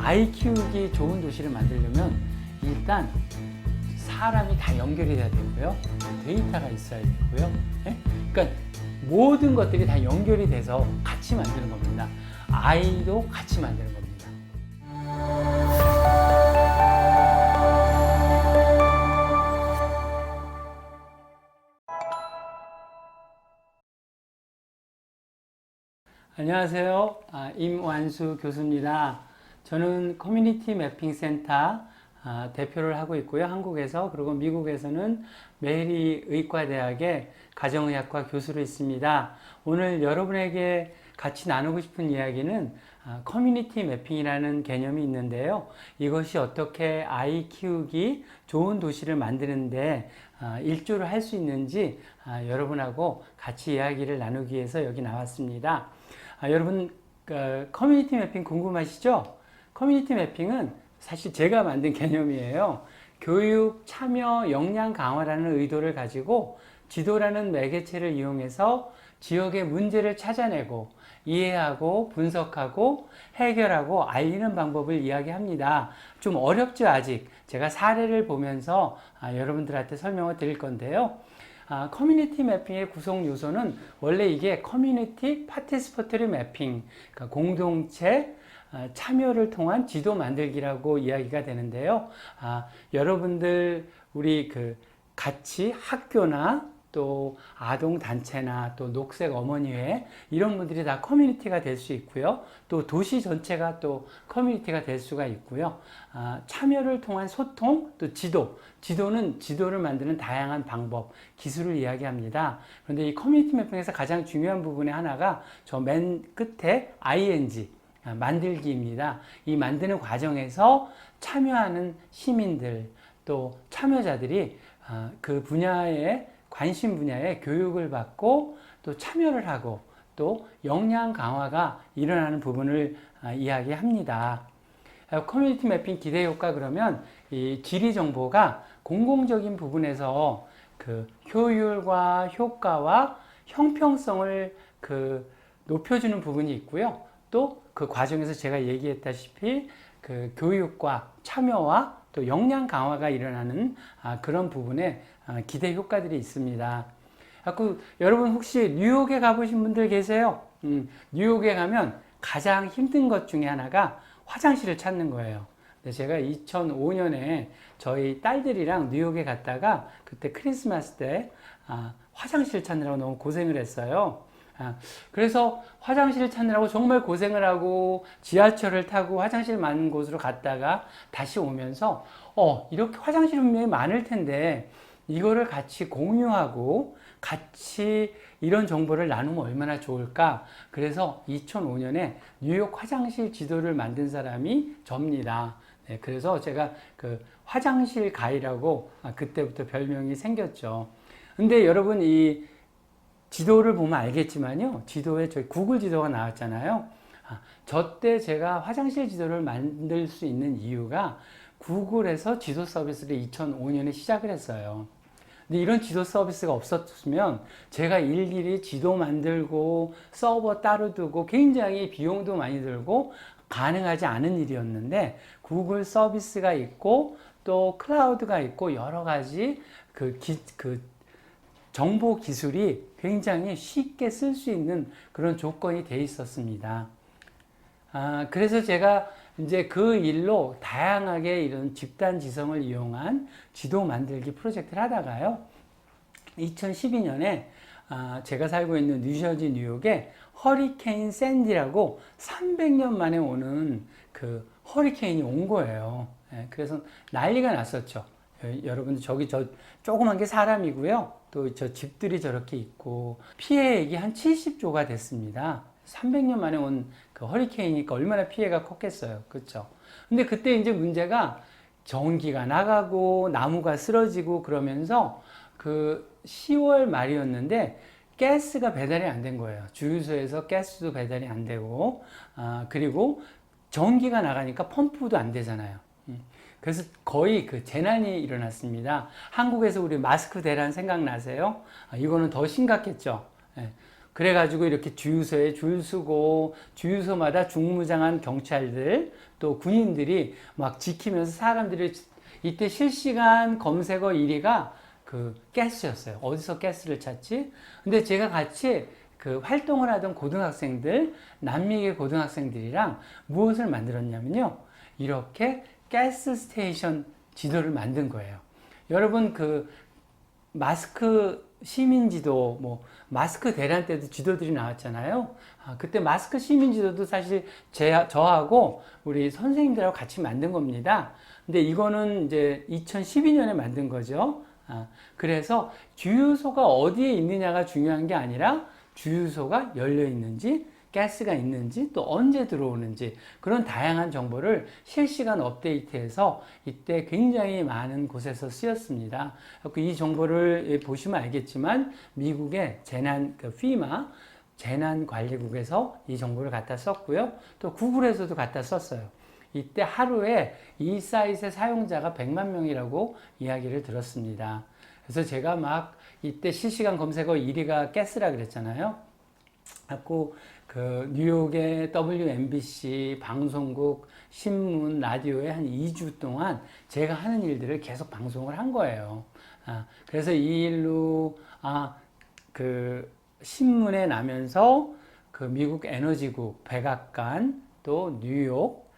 아이 키우기 좋은 도시를 만들려면 일단 사람이 다 연결이 돼야 되고요. 데이터가 있어야 되고요. 예? 그러니까 모든 것들이 다 연결이 돼서 같이 만드는 겁니다. 아이도 같이 만드는 겁니다. 안녕하세요. 임완수 교수입니다. 저는 커뮤니티 매핑 센터 대표를 하고 있고요. 한국에서, 그리고 미국에서는 메리 의과대학의 가정의학과 교수로 있습니다. 오늘 여러분에게 같이 나누고 싶은 이야기는 커뮤니티 매핑이라는 개념이 있는데요. 이것이 어떻게 아이 키우기 좋은 도시를 만드는데 일조를 할 수 있는지 여러분하고 같이 이야기를 나누기 위해서 여기 나왔습니다. 여러분 커뮤니티 매핑 궁금하시죠? 커뮤니티 매핑은 사실 제가 만든 개념이에요. 교육, 참여, 역량 강화라는 의도를 가지고 지도라는 매개체를 이용해서 지역의 문제를 찾아내고 이해하고 분석하고 해결하고 알리는 방법을 이야기합니다. 좀 어렵죠, 아직. 제가 사례를 보면서 여러분들한테 설명을 드릴 건데요. 커뮤니티 매핑의 구성 요소는 원래 이게 커뮤니티 파티시퍼토리 매핑, 그러니까 공동체 참여를 통한 지도 만들기라고 이야기가 되는데요. 여러분들 우리 같이 학교나 또 아동단체나 또 녹색 어머니회 이런 분들이 다 커뮤니티가 될 수 있고요. 또 도시 전체가 또 커뮤니티가 될 수가 있고요. 참여를 통한 소통, 또 지도는 지도를 만드는 다양한 방법, 기술을 이야기합니다. 그런데 이 커뮤니티 매핑에서 가장 중요한 부분의 하나가 저 맨 끝에 ING, 만들기입니다. 이 만드는 과정에서 참여하는 시민들, 또 참여자들이 그 분야의 관심 분야에 교육을 받고 또 참여를 하고 또 역량 강화가 일어나는 부분을 이야기합니다. 커뮤니티 매핑 기대 효과 그러면 이 지리 정보가 공공적인 부분에서 그 효율과 효과와 형평성을 높여주는 부분이 있고요. 또 그 과정에서 제가 얘기했다시피 그 교육과 참여와 또 역량 강화가 일어나는 그런 부분에 기대 효과들이 있습니다. 여러분 혹시 뉴욕에 가보신 분들 계세요? 뉴욕에 가면 가장 힘든 것 중에 하나가 화장실을 찾는 거예요. 근데 제가 2005년에 저희 딸들이랑 뉴욕에 갔다가 그때 크리스마스 때 화장실 찾느라고 너무 고생을 했어요. 그래서 화장실을 찾느라고 정말 고생을 하고 지하철을 타고 화장실 많은 곳으로 갔다가 다시 오면서 이렇게 화장실 분명히 많을 텐데 이거를 같이 공유하고 같이 이런 정보를 나누면 얼마나 좋을까. 그래서 2005년에 뉴욕 화장실 지도를 만든 사람이 접니다. 네, 그래서 제가 화장실 가이라고 그때부터 별명이 생겼죠. 근데 여러분 이 지도를 보면 알겠지만요. 지도에 저희 구글 지도가 나왔잖아요. 저 때 제가 화장실 지도를 만들 수 있는 이유가 구글에서 지도 서비스를 2005년에 시작을 했어요. 근데 이런 지도 서비스가 없었으면 제가 일일이 지도 만들고 서버 따로 두고 굉장히 비용도 많이 들고 가능하지 않은 일이었는데 구글 서비스가 있고 또 클라우드가 있고 여러 가지 정보 기술이 굉장히 쉽게 쓸 수 있는 그런 조건이 돼 있었습니다. 그래서 제가 이제 그 일로 다양하게 이런 집단 지성을 이용한 지도 만들기 프로젝트를 하다가요. 2012년에 제가 살고 있는 뉴저지 뉴욕에 허리케인 샌디라고 300년 만에 오는 그 허리케인이 온 거예요. 그래서 난리가 났었죠. 여러분들 저 조그만 게 사람이고요. 또 저 집들이 저렇게 있고 피해액이 한 70조가 됐습니다. 300년 만에 온 그 허리케인이니까 얼마나 피해가 컸겠어요. 그렇죠? 근데 그때 이제 문제가 전기가 나가고 나무가 쓰러지고 그러면서 10월 말이었는데 가스가 배달이 안 된 거예요. 주유소에서 가스도 배달이 안 되고 그리고 전기가 나가니까 펌프도 안 되잖아요. 그래서 거의 재난이 일어났습니다. 한국에서 우리 마스크 대란 생각나세요? 이거는 더 심각했죠. 그래가지고 이렇게 주유소에 줄 서고 주유소마다 중무장한 경찰들 또 군인들이 막 지키면서 사람들이 이때 실시간 검색어 1위가 그 가스였어요. 어디서 가스를 찾지? 근데 제가 같이 그 활동을 하던 고등학생들, 남미계 고등학생들이랑 무엇을 만들었냐면요. 이렇게 가스 스테이션 지도를 만든 거예요. 여러분 그 마스크 시민지도, 뭐 마스크 대란 때도 지도들이 나왔잖아요. 그때 마스크 시민지도도 사실 저하고 우리 선생님들하고 같이 만든 겁니다. 근데 이거는 이제 2012년에 만든 거죠. 그래서 주유소가 어디에 있느냐가 중요한 게 아니라 주유소가 열려 있는지, 가스가 있는지, 또 언제 들어오는지 그런 다양한 정보를 실시간 업데이트해서 이때 굉장히 많은 곳에서 쓰였습니다. 이 정보를 보시면 알겠지만 미국의 재난 FEMA 재난관리국에서 이 정보를 갖다 썼고요. 또 구글에서도 갖다 썼어요. 이때 하루에 이 사이트의 사용자가 100만 명이라고 이야기를 들었습니다. 그래서 제가 막 이때 실시간 검색어 1위가 가스라 그랬잖아요. 그 뉴욕의 WNBC 방송국, 신문, 라디오에 한 2주 동안 제가 하는 일들을 계속 방송을 한 거예요. 그래서 이 일로 그 신문에 나면서 그 미국 에너지국, 백악관, 또 뉴욕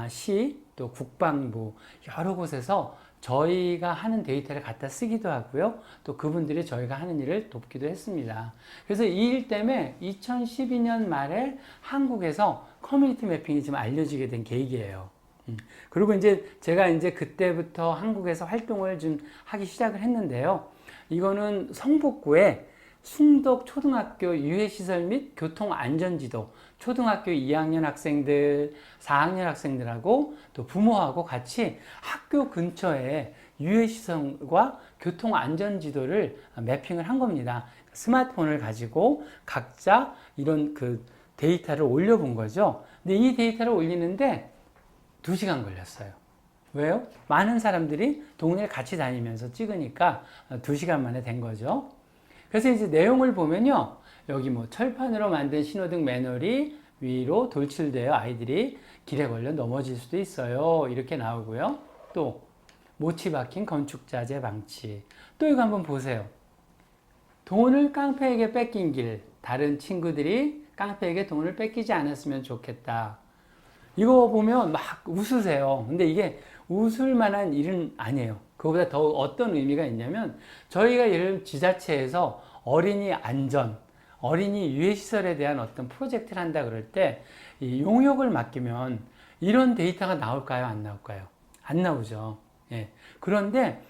시, 또 국방부 여러 곳에서 저희가 하는 데이터를 갖다 쓰기도 하고요. 또 그분들이 저희가 하는 일을 돕기도 했습니다. 그래서 이 일 때문에 2012년 말에 한국에서 커뮤니티 매핑이 좀 알려지게 된 계기예요. 그리고 이제 제가 이제 그때부터 한국에서 활동을 좀 하기 시작을 했는데요. 이거는 성북구에 숭덕 초등학교 유해시설 및 교통안전지도 초등학교 2학년 학생들, 4학년 학생들하고 또 부모하고 같이 학교 근처에 유해시설과 교통안전지도를 매핑을 한 겁니다. 스마트폰을 가지고 각자 이런 그 데이터를 올려본 거죠. 근데 이 데이터를 올리는데 2시간 걸렸어요. 왜요? 많은 사람들이 동네를 같이 다니면서 찍으니까 2시간 만에 된 거죠. 그래서 이제 내용을 보면요. 여기 뭐 철판으로 만든 신호등 매너리 위로 돌출되어 아이들이 길에 걸려 넘어질 수도 있어요. 이렇게 나오고요. 또 모치 박힌 건축자재 방치. 또 이거 한번 보세요. 돈을 깡패에게 뺏긴 길. 다른 친구들이 깡패에게 돈을 뺏기지 않았으면 좋겠다. 이거 보면 막 웃으세요. 근데 이게 웃을 만한 일은 아니에요. 그거보다 더 어떤 의미가 있냐면 저희가 예를 들면 지자체에서 어린이 안전, 어린이 유해시설에 대한 어떤 프로젝트를 한다 그럴 때 이 용역을 맡기면 이런 데이터가 나올까요? 안 나올까요? 안 나오죠. 예. 그런데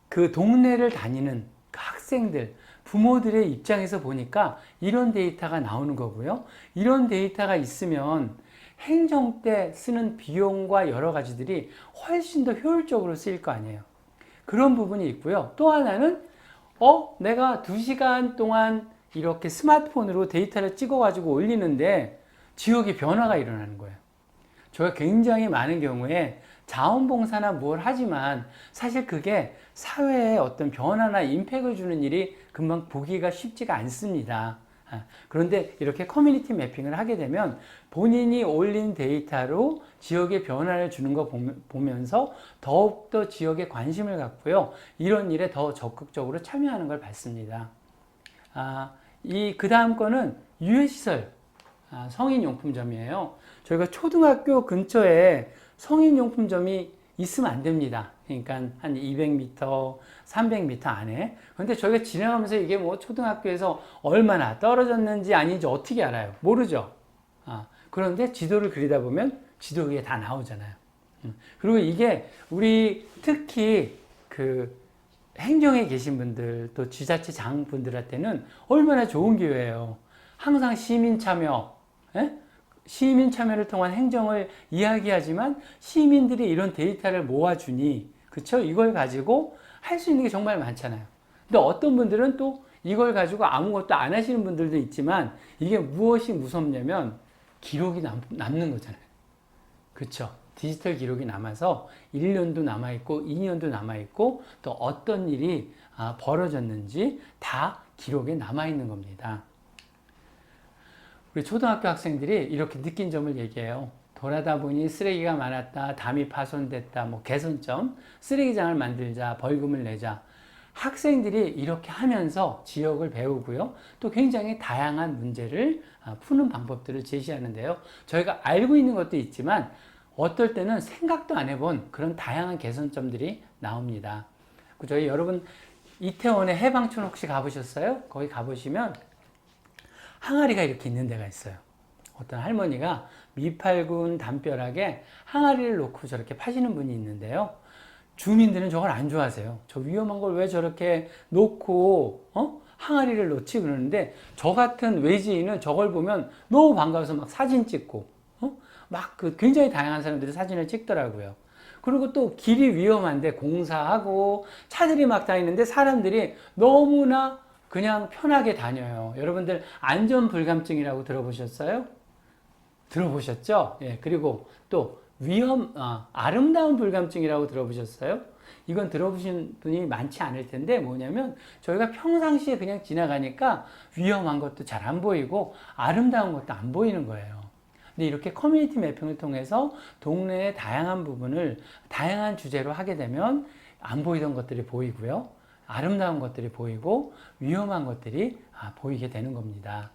그 동네를 다니는 그 학생들, 부모들의 입장에서 보니까 이런 데이터가 나오는 거고요. 이런 데이터가 있으면 행정 때 쓰는 비용과 여러 가지들이 훨씬 더 효율적으로 쓰일 거 아니에요. 그런 부분이 있고요. 또 하나는 내가 2시간 동안 이렇게 스마트폰으로 데이터를 찍어가지고 올리는데 지역의 변화가 일어나는 거예요. 저희가 굉장히 많은 경우에 자원봉사나 뭘 하지만 사실 그게 사회에 어떤 변화나 임팩을 주는 일이 금방 보기가 쉽지가 않습니다. 그런데 이렇게 커뮤니티 매핑을 하게 되면 본인이 올린 데이터로 지역의 변화를 주는 거 보면서 더욱더 지역에 관심을 갖고요. 이런 일에 더 적극적으로 참여하는 걸 봤습니다. 그 다음 거는 유해시설, 성인용품점이에요. 저희가 초등학교 근처에 성인용품점이 있으면 안 됩니다. 그러니까 한 200m, 300m 안에. 그런데 저희가 지나가면서 이게 뭐 초등학교에서 얼마나 떨어졌는지 아닌지 어떻게 알아요? 모르죠. 그런데 지도를 그리다 보면 지도 위에 다 나오잖아요. 그리고 이게 우리 특히 그 행정에 계신 분들 또 지자체 장분들한테는 얼마나 좋은 기회예요. 항상 시민 참여, 시민 참여를 통한 행정을 이야기하지만 시민들이 이런 데이터를 모아주니, 그쵸? 이걸 가지고 할 수 있는 게 정말 많잖아요. 근데 어떤 분들은 또 이걸 가지고 아무것도 안 하시는 분들도 있지만 이게 무엇이 무섭냐면 기록이 남는 거잖아요. 그쵸? 디지털 기록이 남아서 1년도 남아있고 2년도 남아있고 또 어떤 일이 벌어졌는지 다 기록에 남아있는 겁니다. 우리 초등학교 학생들이 이렇게 느낀 점을 얘기해요. 돌아다 보니 쓰레기가 많았다, 담이 파손됐다, 뭐 개선점, 쓰레기장을 만들자, 벌금을 내자. 학생들이 이렇게 하면서 지역을 배우고요. 또 굉장히 다양한 문제를 푸는 방법들을 제시하는데요. 저희가 알고 있는 것도 있지만 어떨 때는 생각도 안 해본 그런 다양한 개선점들이 나옵니다. 저희 여러분 이태원의 해방촌 혹시 가보셨어요? 거기 가보시면 항아리가 이렇게 있는 데가 있어요. 어떤 할머니가 미팔군 담벼락에 항아리를 놓고 저렇게 파시는 분이 있는데요. 주민들은 저걸 안 좋아하세요. 저 위험한 걸 왜 저렇게 놓고 항아리를 놓지 그러는데 저 같은 외지인은 저걸 보면 너무 반가워서 막 사진 찍고 막 그 굉장히 다양한 사람들이 사진을 찍더라고요. 그리고 또 길이 위험한데 공사하고 차들이 막 다니는데 사람들이 너무나 그냥 편하게 다녀요. 여러분들 안전불감증이라고 들어보셨어요? 들어보셨죠? 예, 그리고 또 아름다운 불감증이라고 들어보셨어요? 이건 들어보신 분이 많지 않을 텐데 뭐냐면 저희가 평상시에 그냥 지나가니까 위험한 것도 잘 안 보이고 아름다운 것도 안 보이는 거예요. 근데 이렇게 커뮤니티 매핑을 통해서 동네의 다양한 부분을 다양한 주제로 하게 되면 안 보이던 것들이 보이고요. 아름다운 것들이 보이고 위험한 것들이 보이게 되는 겁니다.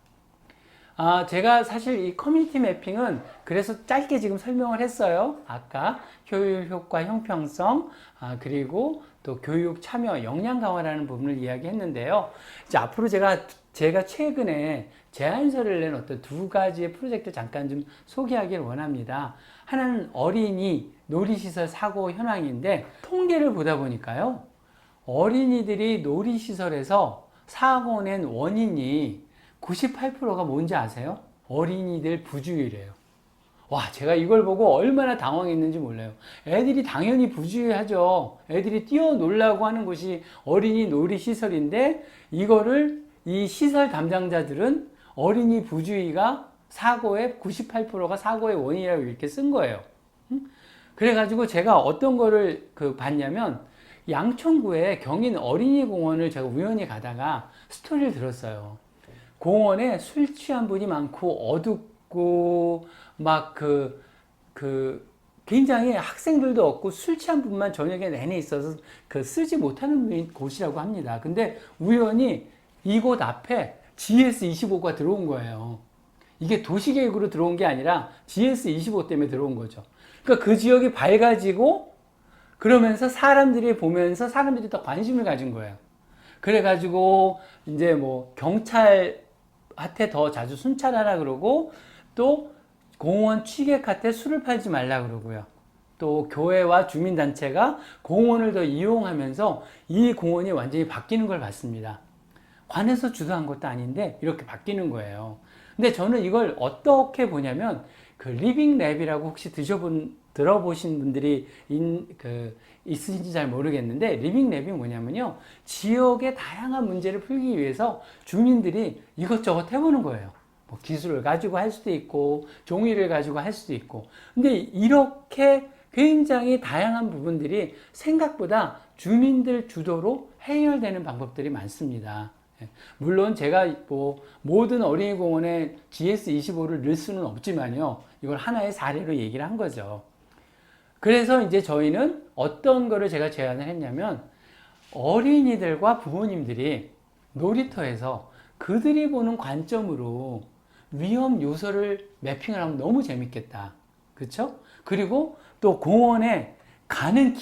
제가 사실 이 커뮤니티 매핑은 그래서 짧게 지금 설명을 했어요. 아까 효율, 효과, 형평성, 그리고 또 교육, 참여, 역량 강화라는 부분을 이야기했는데요. 이제 앞으로 제가 최근에 제안서를 낸 어떤 두 가지의 프로젝트 잠깐 좀 소개하기를 원합니다. 하나는 어린이 놀이시설 사고 현황인데 통계를 보다 보니까요. 어린이들이 놀이시설에서 사고 낸 원인이 98%가 뭔지 아세요? 어린이들 부주의래요. 와, 제가 이걸 보고 얼마나 당황했는지 몰라요. 애들이 당연히 부주의하죠. 애들이 뛰어놀라고 하는 곳이 어린이 놀이시설인데 이거를 이 시설 담당자들은 어린이 부주의가 사고의 98%가 사고의 원인이라고 이렇게 쓴 거예요. 그래가지고 제가 어떤 거를 봤냐면 양천구에 경인 어린이공원을 제가 우연히 가다가 스토리를 들었어요. 공원에 술 취한 분이 많고 어둡고 막 굉장히 학생들도 없고 술 취한 분만 저녁에 내내 있어서 쓰지 못하는 곳이라고 합니다. 근데 우연히 이곳 앞에 GS25가 들어온 거예요. 이게 도시계획으로 들어온 게 아니라 GS25 때문에 들어온 거죠. 그러니까 그 지역이 밝아지고 그러면서 사람들이 보면서 사람들이 더 관심을 가진 거예요. 그래가지고 이제 뭐 경찰한테 더 자주 순찰하라 그러고 또 공원 취객한테 술을 팔지 말라 그러고요. 또 교회와 주민단체가 공원을 더 이용하면서 이 공원이 완전히 바뀌는 걸 봤습니다. 관에서 주도한 것도 아닌데 이렇게 바뀌는 거예요. 근데 저는 이걸 어떻게 보냐면 리빙 랩이라고 혹시 들어보신 분들이 있으신지 잘 모르겠는데 리빙 랩이 뭐냐면요. 지역의 다양한 문제를 풀기 위해서 주민들이 이것저것 해보는 거예요. 뭐 기술을 가지고 할 수도 있고 종이를 가지고 할 수도 있고 근데 이렇게 굉장히 다양한 부분들이 생각보다 주민들 주도로 해결되는 방법들이 많습니다. 물론 제가 모든 어린이공원에 GS25를 넣을 수는 없지만요. 이걸 하나의 사례로 얘기를 한 거죠. 그래서 이제 저희는 어떤 거를 제가 제안을 했냐면 어린이들과 부모님들이 놀이터에서 그들이 보는 관점으로 위험 요소를 매핑을 하면 너무 재밌겠다. 그렇죠? 그리고 또 공원에 가는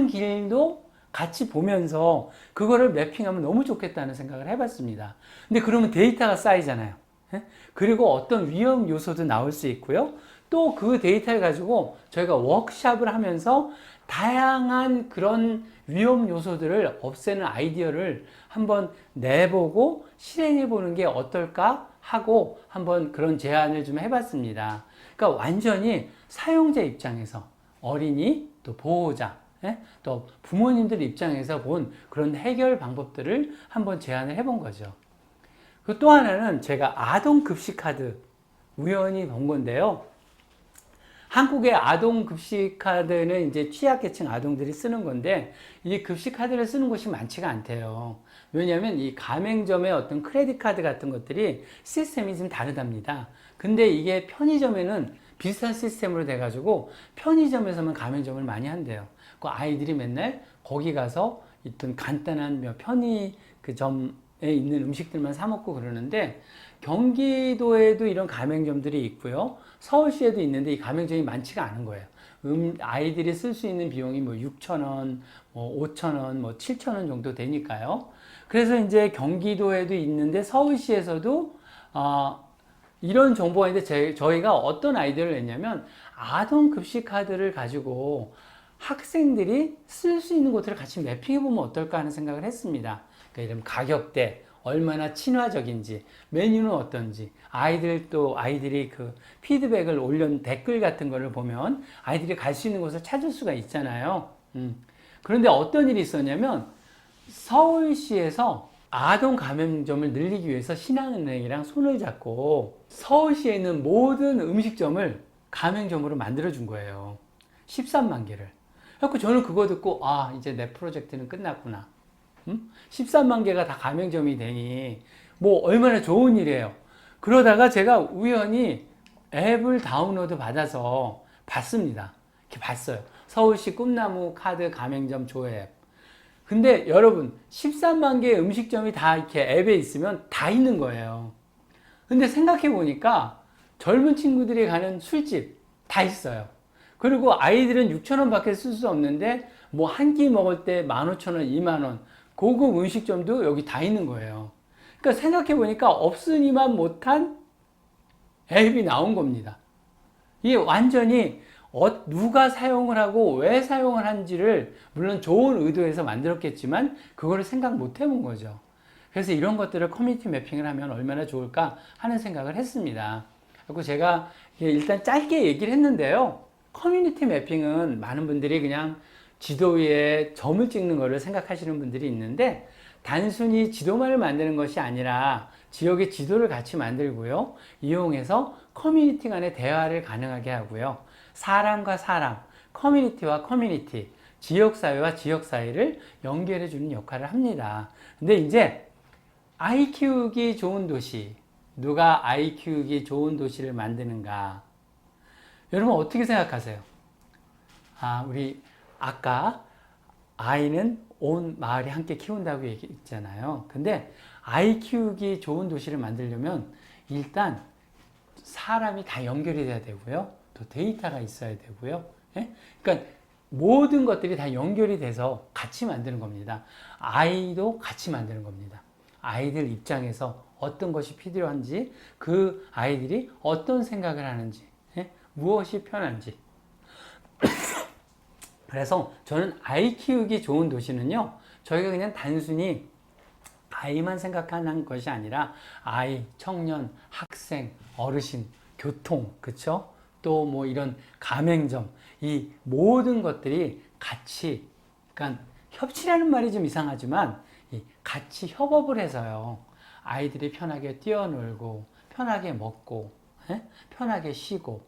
길도 같이 보면서 그거를 매핑하면 너무 좋겠다는 생각을 해봤습니다. 근데 그러면 데이터가 쌓이잖아요. 그리고 어떤 위험 요소도 나올 수 있고요. 또 그 데이터를 가지고 저희가 워크샵을 하면서 다양한 그런 위험 요소들을 없애는 아이디어를 한번 내보고 실행해 보는 게 어떨까 하고 한번 그런 제안을 좀 해봤습니다. 그러니까 완전히 사용자 입장에서 어린이 또 보호자 또 부모님들 입장에서 본 그런 해결 방법들을 한번 제안을 해본 거죠. 그 또 하나는 제가 아동 급식 카드 우연히 본 건데요. 한국의 아동 급식 카드는 이제 취약계층 아동들이 쓰는 건데 이 급식 카드를 쓰는 곳이 많지가 않대요. 왜냐하면 이 가맹점의 어떤 크레딧 카드 같은 것들이 시스템이 좀 다르답니다. 근데 이게 편의점에는 비슷한 시스템으로 돼가지고 편의점에서만 가맹점을 많이 한대요. 그 아이들이 맨날 거기 가서 있던 간단한 편의 그 점에 있는 음식들만 사 먹고 그러는데 경기도에도 이런 가맹점들이 있고요. 서울시에도 있는데 이 가맹점이 많지가 않은 거예요. 아이들이 쓸 수 있는 비용이 뭐 6,000원, 뭐 5,000원, 뭐 7,000원 정도 되니까요. 그래서 이제 경기도에도 있는데 서울시에서도 이런 정보가 있는데 저희가 어떤 아이디어를 냈냐면 아동 급식 카드를 가지고 학생들이 쓸 수 있는 것들을 같이 매핑해보면 어떨까 하는 생각을 했습니다. 그러니까 이런 가격대, 얼마나 친화적인지, 메뉴는 어떤지, 아이들이 그 피드백을 올린 댓글 같은 거를 보면 아이들이 갈 수 있는 곳을 찾을 수가 있잖아요. 그런데 어떤 일이 있었냐면 서울시에서 아동 가맹점을 늘리기 위해서 신한은행이랑 손을 잡고 서울시에 있는 모든 음식점을 가맹점으로 만들어준 거예요. 13만 개를. 그래서 저는 그거 듣고 이제 내 프로젝트는 끝났구나. 13만 개가 다 가맹점이 되니 뭐 얼마나 좋은 일이에요. 그러다가 제가 우연히 앱을 다운로드 받아서 봤습니다. 이렇게 봤어요. 서울시 꿈나무 카드 가맹점 조회 앱. 근데 여러분 13만 개의 음식점이 다 이렇게 앱에 있으면 다 있는 거예요. 근데 생각해 보니까 젊은 친구들이 가는 술집 다 있어요. 그리고 아이들은 6,000원 밖에 쓸 수 없는데 뭐 한 끼 먹을 때 15,000원, 2만원 고급 음식점도 여기 다 있는 거예요. 그러니까 생각해 보니까 없으니만 못한 앱이 나온 겁니다. 이게 완전히 누가 사용을 하고 왜 사용을 한지를 물론 좋은 의도에서 만들었겠지만 그거를 생각 못 해본 거죠. 그래서 이런 것들을 커뮤니티 매핑을 하면 얼마나 좋을까 하는 생각을 했습니다. 그리고 제가 일단 짧게 얘기를 했는데요. 커뮤니티 매핑은 많은 분들이 그냥 지도 위에 점을 찍는 것을 생각하시는 분들이 있는데 단순히 지도만을 만드는 것이 아니라 지역의 지도를 같이 만들고요. 이용해서 커뮤니티 간의 대화를 가능하게 하고요. 사람과 사람, 커뮤니티와 커뮤니티, 지역사회와 지역사회를 연결해주는 역할을 합니다. 근데 이제 아이 키우기 좋은 도시, 누가 아이 키우기 좋은 도시를 만드는가? 여러분 어떻게 생각하세요? 우리 아까 아이는 온 마을이 함께 키운다고 얘기했잖아요. 근데 아이 키우기 좋은 도시를 만들려면 일단 사람이 다 연결이 돼야 되고요. 또 데이터가 있어야 되고요. 예? 그러니까 모든 것들이 다 연결이 돼서 같이 만드는 겁니다. 아이도 같이 만드는 겁니다. 아이들 입장에서 어떤 것이 필요한지, 그 아이들이 어떤 생각을 하는지, 예? 무엇이 편한지. 그래서 저는 아이 키우기 좋은 도시는요, 저희가 그냥 단순히 아이만 생각하는 것이 아니라 아이, 청년, 학생, 어르신, 교통, 그쵸? 또 뭐 이런 가맹점, 이 모든 것들이 같이, 그러니까 협치라는 말이 좀 이상하지만 같이 협업을 해서요, 아이들이 편하게 뛰어놀고, 편하게 먹고, 편하게 쉬고,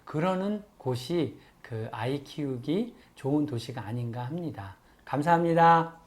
그러는 곳이 그 아이 키우기 좋은 도시가 아닌가 합니다. 감사합니다.